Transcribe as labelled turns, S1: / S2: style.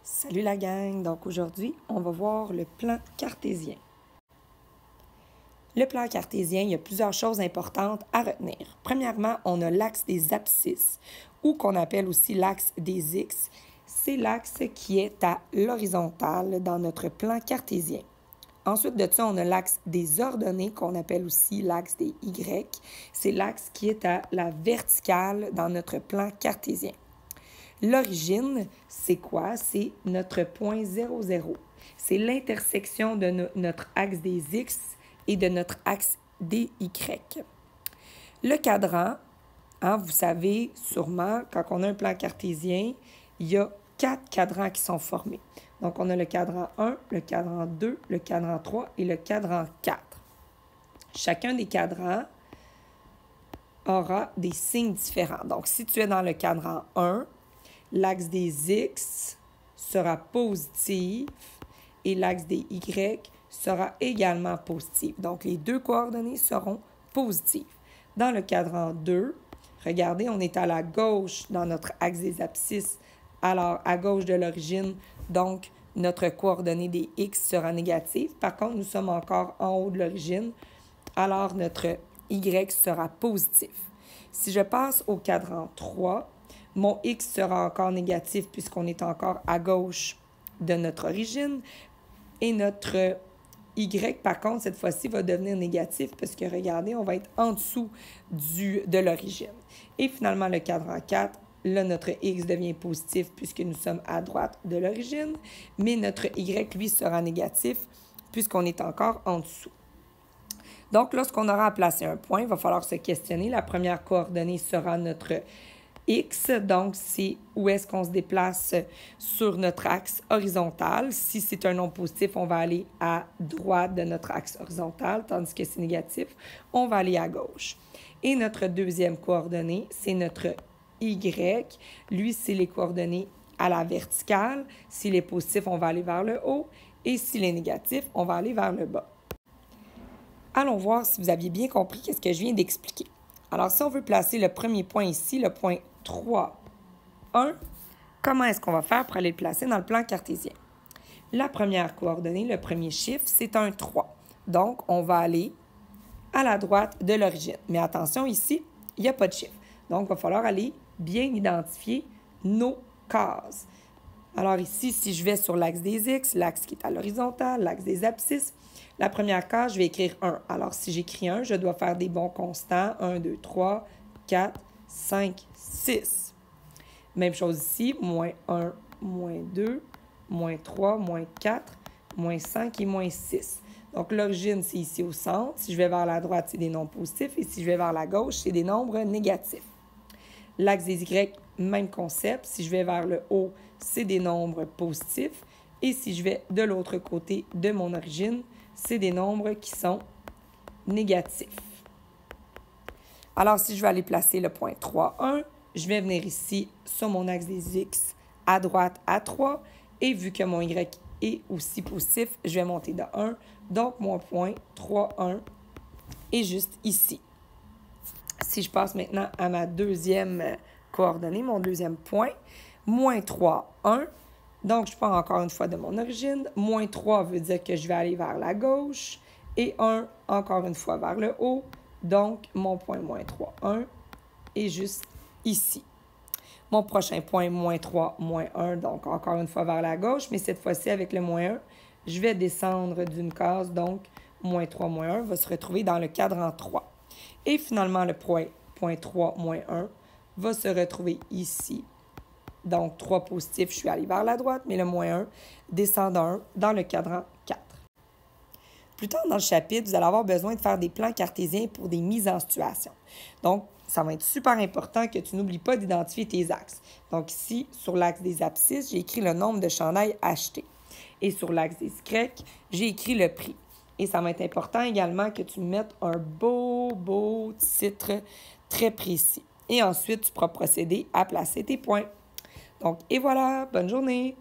S1: Salut la gang! Donc aujourd'hui, on va voir le plan cartésien. Le plan cartésien, il y a plusieurs choses importantes à retenir. Premièrement, on a l'axe des abscisses, ou qu'on appelle aussi l'axe des X. C'est l'axe qui est à l'horizontale dans notre plan cartésien. Ensuite de ça, on a l'axe des ordonnées, qu'on appelle aussi l'axe des Y. C'est l'axe qui est à la verticale dans notre plan cartésien. L'origine, c'est quoi? C'est notre point 0, 0. C'est l'intersection de notre axe des X et de notre axe des Y. Le cadran, vous savez sûrement, quand on a un plan cartésien, il y a 4 cadrans qui sont formés. Donc, on a le cadran 1, le cadran 2, le cadran 3 et le cadran 4. Chacun des cadrans aura des signes différents. Donc, si tu es dans le cadran 1, l'axe des X sera positif et l'axe des Y sera également positif. Donc, les deux coordonnées seront positives. Dans le cadran 2, regardez, on est à la gauche dans notre axe des abscisses, alors à gauche de l'origine, donc notre coordonnée des X sera négative. Par contre, nous sommes encore en haut de l'origine, alors notre Y sera positif. Si je passe au cadran 3, mon X sera encore négatif puisqu'on est encore à gauche de notre origine. Et notre Y, par contre, cette fois-ci, va devenir négatif parce que, regardez, on va être en dessous de l'origine. Et finalement, le cadran 4, là, notre X devient positif puisque nous sommes à droite de l'origine. Mais notre Y, lui, sera négatif puisqu'on est encore en dessous. Donc, lorsqu'on aura à placer un point, il va falloir se questionner. La première coordonnée sera notre X, donc c'est où est-ce qu'on se déplace sur notre axe horizontal. Si c'est un nombre positif, on va aller à droite de notre axe horizontal, tandis que c'est négatif, on va aller à gauche. Et notre deuxième coordonnée, c'est notre Y. Lui, c'est les coordonnées à la verticale. S'il est positif, on va aller vers le haut. Et s'il est négatif, on va aller vers le bas. Allons voir si vous aviez bien compris ce que je viens d'expliquer. Alors, si on veut placer le premier point ici, le point 3, 1, comment est-ce qu'on va faire pour aller le placer dans le plan cartésien? La première coordonnée, le premier chiffre, c'est un 3. Donc, on va aller à la droite de l'origine. Mais attention, ici, il n'y a pas de chiffre. Donc, il va falloir aller bien identifier nos cases. Alors ici, si je vais sur l'axe des X, l'axe qui est à l'horizontale, l'axe des abscisses, la première case, je vais écrire 1. Alors, si j'écris 1, je dois faire des bons constants. 1, 2, 3, 4, 5, 6. Même chose ici, moins 1, moins 2, moins 3, moins 4, moins 5 et moins 6. Donc, l'origine, c'est ici au centre. Si je vais vers la droite, c'est des nombres positifs. Et si je vais vers la gauche, c'est des nombres négatifs. L'axe des Y, même concept. Si je vais vers le haut, c'est des nombres positifs. Et si je vais de l'autre côté de mon origine, c'est des nombres qui sont négatifs. Alors, si je vais aller placer le point 3, 1, je vais venir ici sur mon axe des X à droite à 3. Et vu que mon Y est aussi positif, je vais monter de 1. Donc, mon point 3, 1 est juste ici. Si je passe maintenant à ma deuxième coordonnée, mon deuxième point, moins 3, 1. Donc, je pars encore une fois de mon origine. Moins 3 veut dire que je vais aller vers la gauche. Et 1, encore une fois, vers le haut. Donc, mon point moins 3, 1 est juste ici. Mon prochain point, moins 3, moins 1, donc encore une fois vers la gauche. Mais cette fois-ci, avec le moins 1, je vais descendre d'une case. Donc, moins 3, moins 1 va se retrouver dans le cadran 3. Et finalement, le point 3, moins 1 va se retrouver ici. Donc, 3 positifs, je suis allé vers la droite, mais le moins 1 descend d'un dans le cadran 4. Plus tard dans le chapitre, vous allez avoir besoin de faire des plans cartésiens pour des mises en situation. Donc, ça va être super important que tu n'oublies pas d'identifier tes axes. Donc, ici, sur l'axe des abscisses, j'ai écrit le nombre de chandails achetés. Et sur l'axe des Y, j'ai écrit le prix. Et ça va être important également que tu mettes un beau titre très précis. Et ensuite, tu pourras procéder à placer tes points. Donc, et voilà, bonne journée!